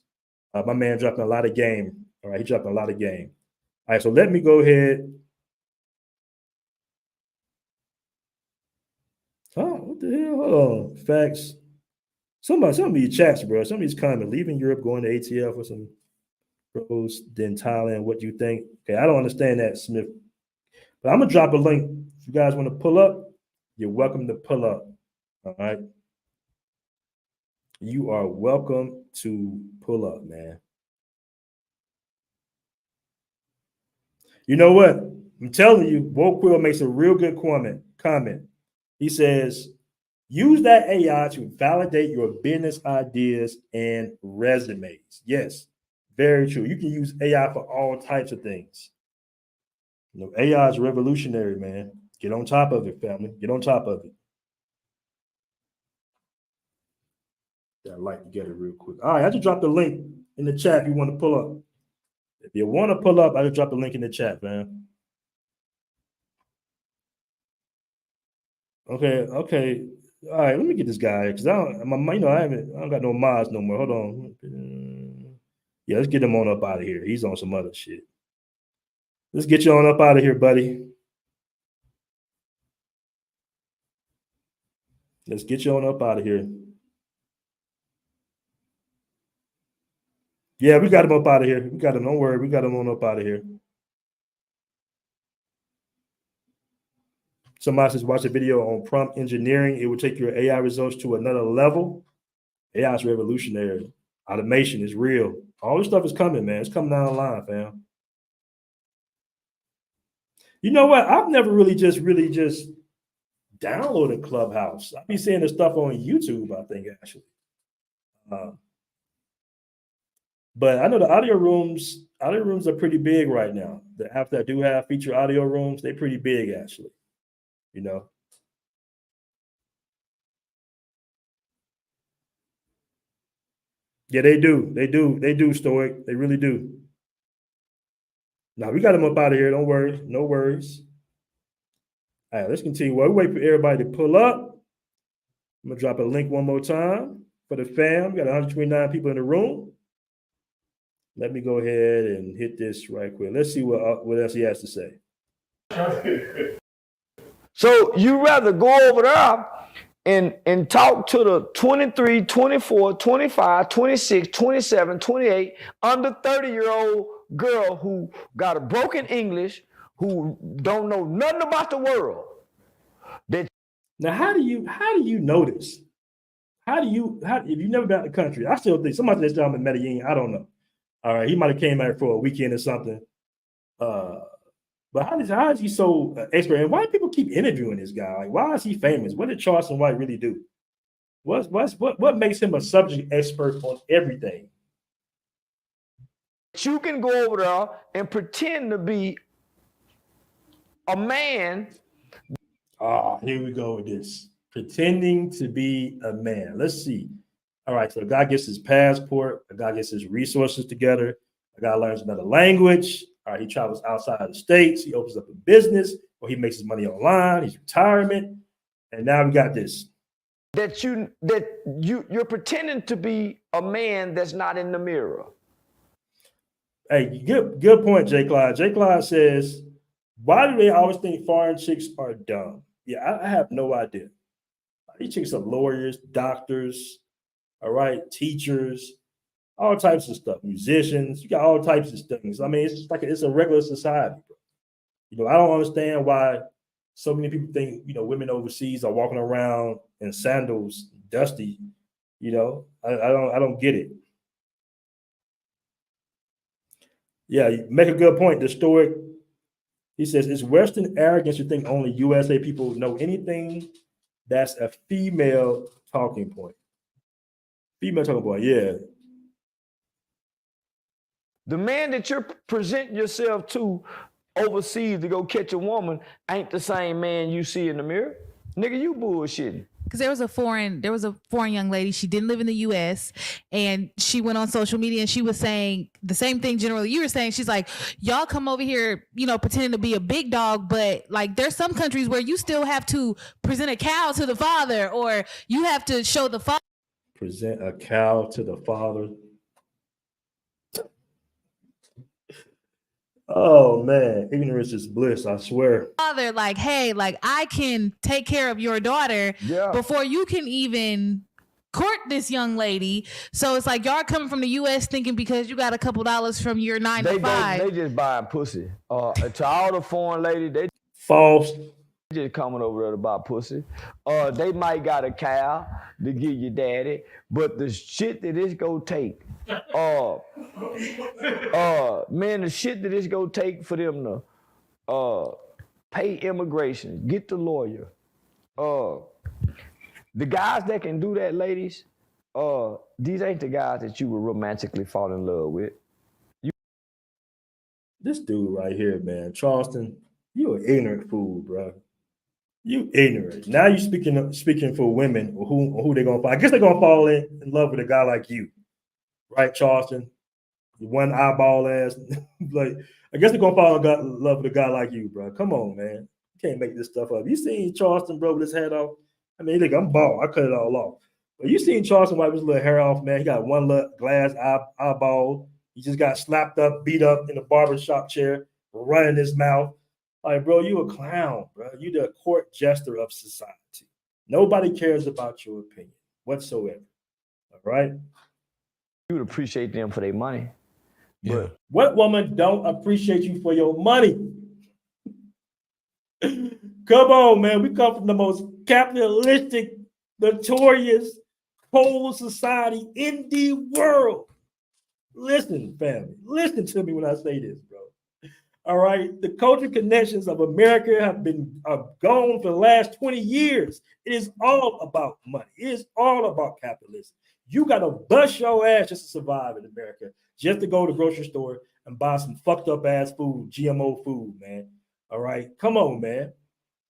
My man dropping a lot of game. All right, he dropping a lot of game. All right, so let me go ahead. Oh, what the hell? Hold on. Facts. Some of these chats, bro. Some of these comments, leaving Europe, going to ATL for some pros, then Thailand. What do you think? Okay, I don't understand that, Smith. But I'm gonna drop a link. If you guys want to pull up, you're welcome to pull up. All right. You are welcome to pull up, man. You know what? I'm telling you, Woke Quill makes a real good comment. He says, Use that AI to validate your business ideas and resumes. Yes, very true. You can use AI for all types of things. AI is revolutionary, man. Get on top of it, family. Get on top of it. I'd like to get it real quick. All right, I just dropped the link in the chat if you want to pull up. If you want to pull up, I just dropped the link in the chat, man. Okay. All right, let me get this guy because I don't got no mods no more. Hold on. Yeah, let's get him on up out of here. He's on some other shit. Let's get you on up out of here, buddy. Let's get you on up out of here. Yeah, we got him up out of here. We got him. Don't worry. We got him on up out of here. Somebody says, watch a video on prompt engineering. It will take your AI results to another level. AI is revolutionary. Automation is real. All this stuff is coming, man. It's coming down the line, fam. You know what? I've never really just downloaded Clubhouse. I've been seeing this stuff on YouTube, I think, actually. But I know the audio rooms are pretty big right now. The apps that do have feature audio rooms, they're pretty big, actually. You know. Yeah, they do. They do, Stoic. They really do. Now we got them up out of here. Don't worry. No worries. All right, let's continue. While we wait for everybody to pull up, I'm gonna drop a link one more time for the fam. We got 129 people in the room. Let me go ahead and hit this right quick. Let's see what else he has to say. So you rather go over there and talk to the 23, 24, 25, 26, 27, 28, under 30-year-old girl who got a broken English, who don't know nothing about the world. Now, how do you know this? If you've never been out of the country, I still think somebody that's down in Medellin, I don't know. All right, he might have came out for a weekend or something. But how is he so expert? And why do people keep interviewing this guy? Like, why is he famous? What did Charleston White really do? What makes him a subject expert on everything? You can go over there and pretend to be a man. Here we go with this. Pretending to be a man. Let's see. All right, so a guy gets his passport, a guy gets his resources together, a guy learns another language. All right, he travels outside of the states, he opens up a business, or he makes his money online, he's retirement, and now we got this. You're pretending to be a man that's not in the mirror. Hey, good point, J. Clyde. J. Clyde says, why do they always think foreign chicks are dumb? Yeah, I have no idea. These chicks are lawyers, doctors, all right, teachers, all types of stuff, musicians. You got all types of things. I mean, it's just like it's a regular society. You know, I don't understand why so many people think, you know, women overseas are walking around in sandals, dusty. You know, I don't get it. Yeah, you make a good point. The Stoic, he says, it's Western arrogance to think only USA people know anything. That's a female talking point. Female talking point, yeah. The man that you're presenting yourself to overseas to go catch a woman ain't the same man you see in the mirror. Nigga, you bullshitting. Because there was a foreign young lady. She didn't live in the U.S. and she went on social media and she was saying the same thing generally you were saying. She's like, y'all come over here, you know, pretending to be a big dog, but like there's some countries where you still have to present a cow to the father, or you have to show the father. Present a cow to the father. Oh man, ignorance is bliss, I swear. Father, like, hey, like I can take care of your daughter before you can even court this young lady. So it's like y'all coming from the U.S. thinking because you got a couple dollars from your 9 to 5. They just buying pussy. To all the foreign ladies, they false. Just coming over there to buy pussy. They might got a cow to give your daddy, but the shit that it's gonna take, man, the shit that it's gonna take for them to pay immigration, get the lawyer, The guys that can do that, ladies, these ain't the guys that you would romantically fall in love with. This dude right here, man, Charleston, you an ignorant fool, bro. You ignorant. Now you speaking for women who they gonna fall. I guess they're gonna fall in love with a guy like you, right, Charleston? You one eyeball ass. Like, I guess they're gonna fall in love with a guy like you, bro. Come on, man. You can't make this stuff up. You seen Charleston, bro, with his head off? I mean, look, I'm bald. I cut it all off. But you seen Charleston White with his little hair off, man. He got one little glass eyeball. He just got slapped up, beat up in the barbershop chair, running his mouth. Like, bro, you a clown, bro. You the court jester of society. Nobody cares about your opinion whatsoever. All right? You would appreciate them for their money. But what woman don't appreciate you for your money? Come on, man. We come from the most capitalistic, notorious, cold society in the world. Listen, family. Listen to me when I say this, bro. All right. The cultural connections of America have been gone for the last 20 years. It is all about money. It is all about capitalism. You got to bust your ass just to survive in America, just to go to the grocery store and buy some fucked up ass food, GMO food, man. All right. Come on, man.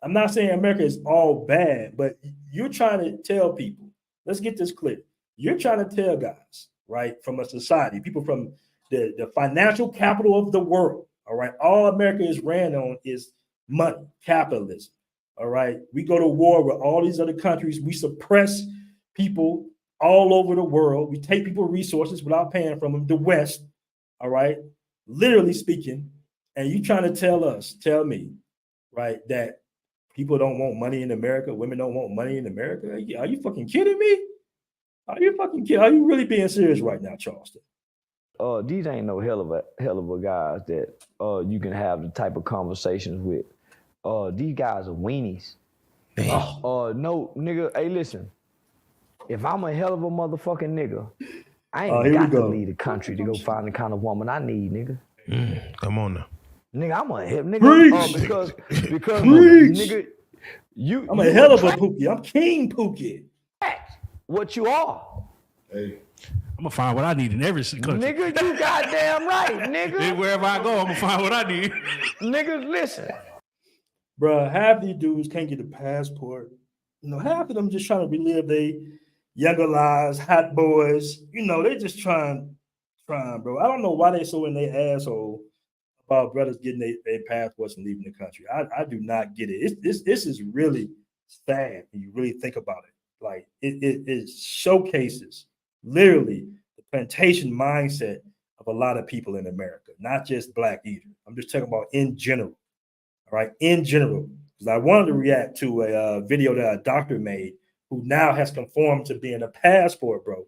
I'm not saying America is all bad, but you're trying to tell people, let's get this clear. You're trying to tell guys, right, from a society, people from the financial capital of the world, all right, all America is ran on is money, capitalism, all right? We go to war with all these other countries. We suppress people all over the world. We take people resources without paying from them, the West, all right, literally speaking, and you trying to tell me, right, that people don't want money in America, women don't want money in America? Are you fucking kidding me? Are you fucking kidding? Are you really being serious right now, Charleston? These ain't no hell of a guys that you can have the type of conversations with. These guys are weenies. No, nigga, hey, listen. If I'm a hell of a motherfucking nigga, I ain't got to leave the country to go find the kind of woman I need, nigga. Come on now. Nigga, I'm a hell nigga. Because nigga, I'm a hell of a Pookie. I'm King Pookie. What you are. Hey. I'm gonna find what I need in every country. Nigga, you goddamn right, nigga. Wherever I go, I'm gonna find what I need. Niggas, listen. Bro, half these dudes can't get a passport. You know, half of them just trying to relive their younger lives, hot boys. You know, they just trying, bro. I don't know why they so in their asshole about brothers getting their passports and leaving the country. I do not get it. This is really sad when you really think about it. Like, it showcases literally the plantation mindset of a lot of people in America, not just black either. I'm just talking about in general, all right? In general, because I wanted to react to a video that a doctor made who now has conformed to being a passport bro.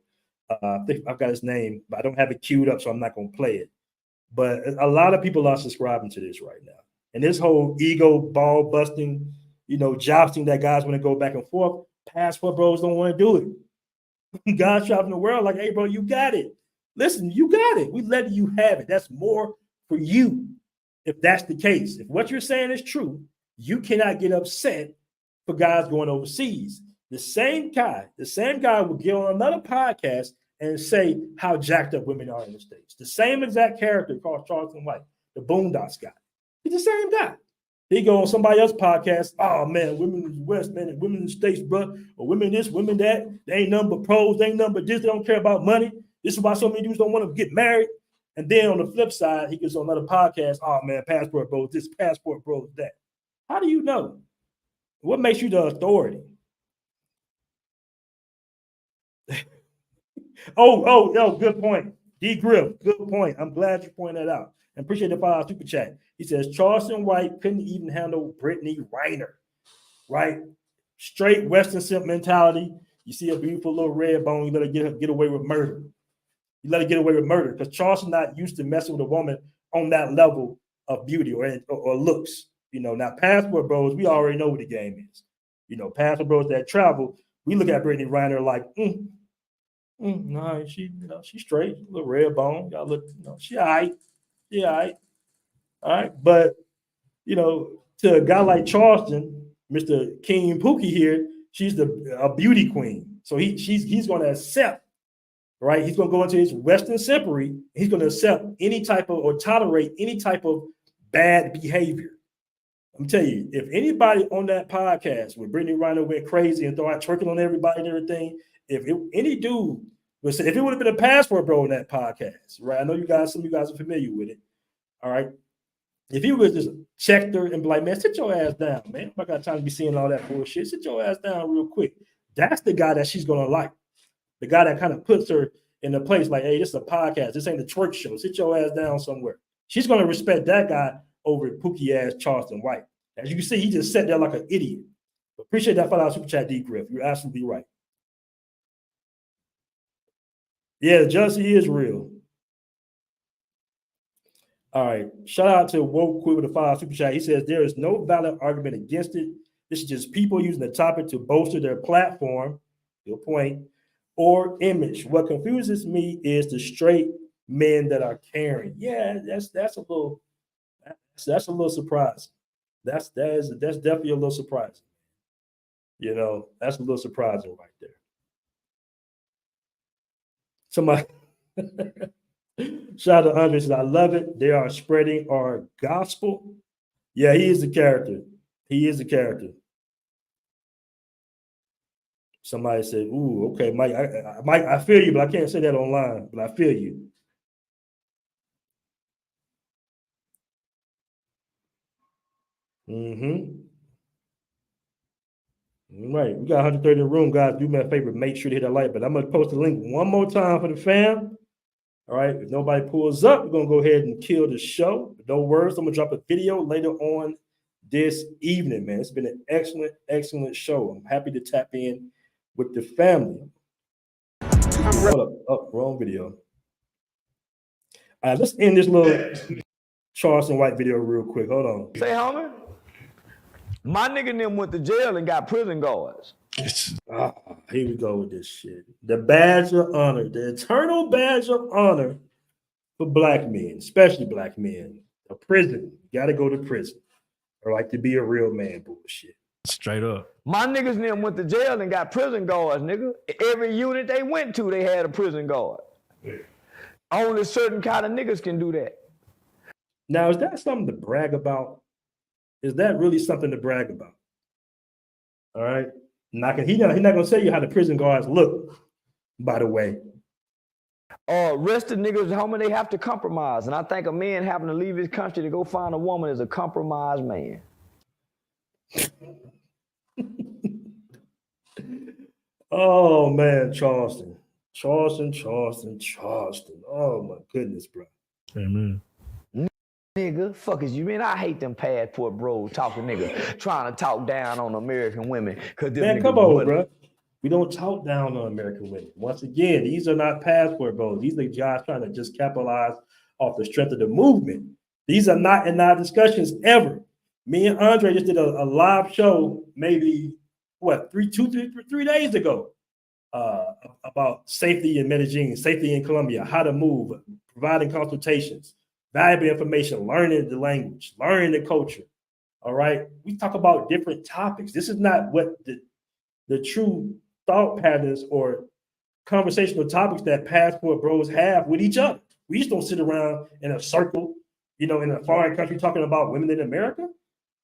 I think I've got his name, but I don't have it queued up, so I'm not going to play it. But a lot of people are subscribing to this right now. And this whole ego ball busting, you know, jousting that guys want to go back and forth, passport bros don't want to do it. God's traveling the world like, hey, bro, you got it. Listen, you got it. We let you have it. That's more for you. If that's the case, if what you're saying is true, you cannot get upset for guys going overseas. The same guy will get on another podcast and say how jacked up women are in the States. The same exact character called Charleston White, the Boondocks guy. He's the same guy. He go on somebody else's podcast. Oh man, women in the West, man, and women in the States, bro, or women this, women that. They ain't nothing but pros. They ain't nothing but this. They don't care about money. This is why so many dudes don't want to get married. And then on the flip side, he gets on another podcast. Oh man, passport bros, this, passport bros, that. How do you know? What makes you the authority? Oh, good point. D Griff, good point. I'm glad you pointed that out. And appreciate the $5 super chat. He says Charleston White couldn't even handle Brittany Reiner, right? Straight Western simp mentality. You see a beautiful little red bone, you let her get away with murder. You let her get away with murder because Charleston not used to messing with a woman on that level of beauty or looks. You know, now passport bros, we already know what the game is. You know, passport bros that travel, we look at Brittany Reiner like, no, she's straight, a little red bone. Y'all look, she all right. Yeah, all right. But, to a guy like Charleston, Mr. King Pookie here, she's a beauty queen. So he's going to accept, right? He's going to go into his Western simpery. He's going to accept any type of, or tolerate any type of bad behavior. I'm telling you, if anybody on that podcast where Brittany Reiner went crazy and started twerking on everybody and everything, any dude would say, if it would have been a Passport Bro on that podcast, right? I know some of you guys are familiar with it. All right. If he was just checked her and be like, man, sit your ass down, man. I got time to be seeing all that bullshit. Sit your ass down real quick. That's the guy that she's gonna like. The guy that kind of puts her in a place like, hey, this is a podcast. This ain't a twerk show. Sit your ass down somewhere. She's gonna respect that guy over pookie ass Charleston White. As you can see, he just sat there like an idiot. Appreciate that $5 super chat, D Griff. You're absolutely right. Yeah, jealousy is real. All right. Shout out to Woke Quit with a $5 super chat. He says there is no valid argument against it. This is just people using the topic to bolster their platform, your point, or image. What confuses me is the straight men that are caring. Yeah, that's a little surprising. That's definitely a little surprising. You know, that's a little surprising right there. Somebody shout out to Andre says, I love it. They are spreading our gospel. Yeah, he is the character. He is the character. Somebody said, ooh, okay, Mike, I feel you, but I can't say that online, but I feel you. Right. We got 130 in the room, guys. Do me a favor, make sure to hit that like button. I'm going to post the link one more time for the fam. All right. If nobody pulls up, we're going to go ahead and kill the show. But no worries. I'm going to drop a video later on this evening, man. It's been an excellent, excellent show. I'm happy to tap in with the family. Hold up. Oh, wrong video. All right. Let's end this little Charleston White video real quick. Hold on. Say, homie, my nigga and them went to jail and got prison guards. Here we go with this shit. The badge of honor, the eternal badge of honor for black men, especially black men. A prison. You got to go to prison. Or like to be a real man bullshit. Straight up. My niggas and them went to jail and got prison guards, nigga. Every unit they went to, they had a prison guard. Yeah. Only certain kind of niggas can do that. Now, is that something to brag about? Is that really something to brag about? All right. He's not going to tell you how the prison guards look, by the way. Rest of niggas, homie, they have to compromise. And I think a man having to leave his country to go find a woman is a compromised man. Oh, man, Charleston. Oh, my goodness, bro. Amen. Nigga, fuck is you, man? I hate them passport bros talking nigga, trying to talk down on American women. Man, come on, bro. We don't talk down on American women. Once again, these are not passport bros. These are guys trying to just capitalize off the strength of the movement. These are not in our discussions ever. Me and Andre just did a live show maybe, 3 days ago about safety in Medellin, safety in Colombia, how to move, providing consultations. Valuable information, learning the language, learning the culture. All right. We talk about different topics. This is not what the true thought patterns or conversational topics that passport bros have with each other. We just don't sit around in a circle, in a foreign country talking about women in America.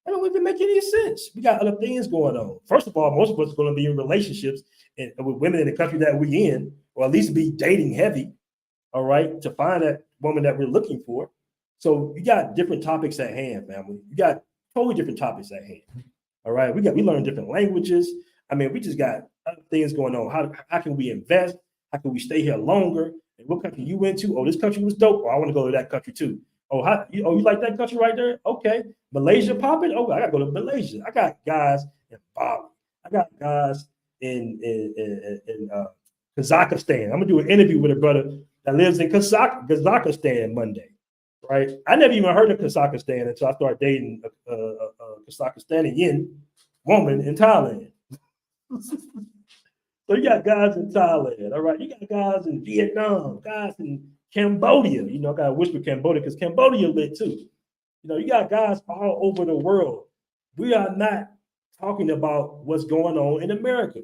That don't even make any sense. We got other things going on. First of all, most of us are going to be in relationships with women in the country that we're in, or at least be dating heavy. All right. To find that woman that we're looking for. So you got different topics at hand, family. You got totally different topics at hand. All right. We learn different languages. I mean, we just got other things going on. How can we invest? How can we stay here longer? And what country you went to? Oh, this country was dope. Oh, I want to go to that country too. Oh, you like that country right there? Okay. Malaysia popping? Oh, I gotta go to Malaysia. I got guys in Bali. I got guys in Kazakhstan. I'm gonna do an interview with a brother that lives in Kazakhstan Monday. Right, I never even heard of Kazakhstan until I started dating a Kazakhstani woman in Thailand. So you got guys in Thailand, all right. You got guys in Vietnam, guys in Cambodia. I gotta whisper Cambodia because Cambodia lit too. You got guys all over the world. We are not talking about what's going on in America.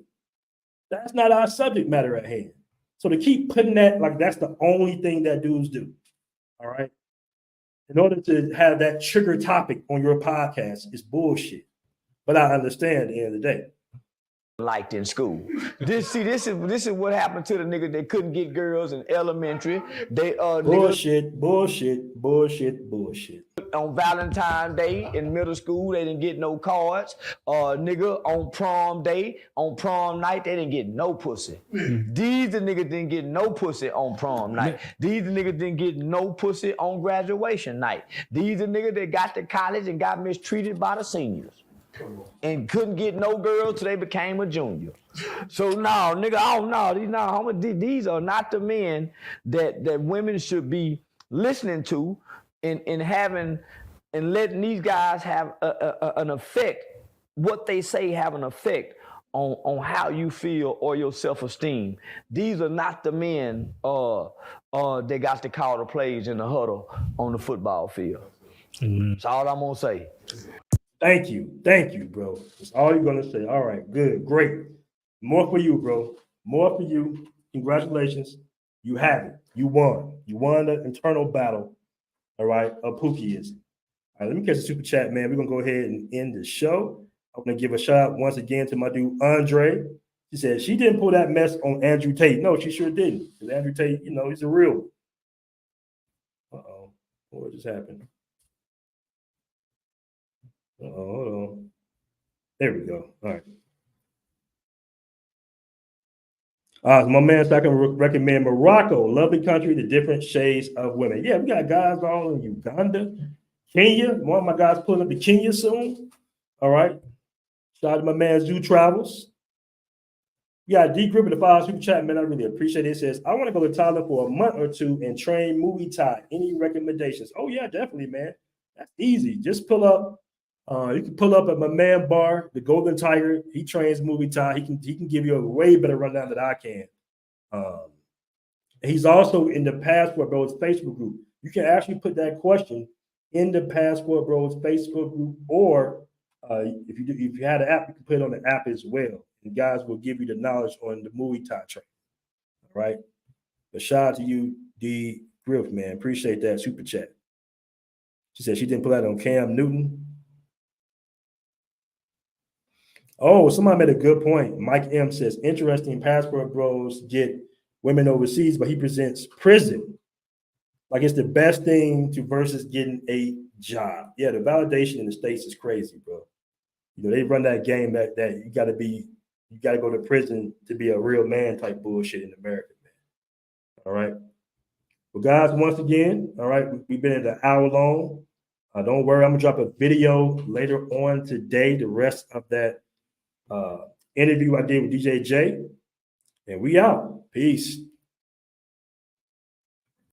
That's not our subject matter at hand. So to keep putting that like that's the only thing that dudes do, all right? In order to have that trigger topic on your podcast is bullshit. But I understand at the end of the day. Liked in school. This is what happened to the niggas that couldn't get girls in elementary. They bullshit. On Valentine's Day in middle school, they didn't get no cards. Nigga on prom day, on prom night, they didn't get no pussy. These the niggas didn't get no pussy on prom night. These the niggas didn't get no pussy on graduation night. These the niggas that got to college and got mistreated by the seniors. And couldn't get no girl till they became a junior. So no, nigga, these are not the men that women should be listening to and having and letting these guys have an effect. What they say have an effect on how you feel or your self-esteem. These are not the men that got to call the plays in the huddle on the football field. That's all I'm gonna say. Thank you, bro. That's all you're gonna say. All right, good, great. More for you, bro. More for you. Congratulations. You have it. You won. You won the internal battle. All right, of Pookieism. All right, let me catch the super chat, man. We're gonna go ahead and end the show. I'm gonna give a shout out once again to my dude Andre. She said she didn't pull that mess on Andrew Tate. No, she sure didn't. Because Andrew Tate, he's a real one. What just happened? Hold on. There we go. All right. My man, so I can recommend Morocco, lovely country, the different shades of women. Yeah, we got guys all in Uganda, Kenya. One of my guys pulling up to Kenya soon. All right. Shout out to my man Zoo Travels. We got D Grip in the 5 super chat, man. I really appreciate it. It says, I want to go to Thailand for a month or two and train Muay Thai. Any recommendations? Oh, yeah, definitely, man. That's easy. Just pull up. You can pull up at my man Bar, the Golden Tiger. He trains Muay Thai. He can give you a way better rundown than I can. He's also in the Passport Bros Facebook group. You can actually put that question in the Passport Bros Facebook group, or if you had an app, you can put it on the app as well. And guys will give you the knowledge on the Muay Thai training. All right. But shout out to you, D Griff, man. Appreciate that super chat. She said she didn't pull out on Cam Newton. Oh, somebody made a good point. Mike M says, interesting, Passport Bros get women overseas, but he presents prison like it's the best thing to versus getting a job. Yeah, the validation in the States is crazy, bro. They run that game that you got to go to prison to be a real man type bullshit in America, man. All right. Well, guys, once again, all right, we've been at an hour long. Don't worry, I'm going to drop a video later on today, the rest of that interview I did with DJ J. And we out. Peace.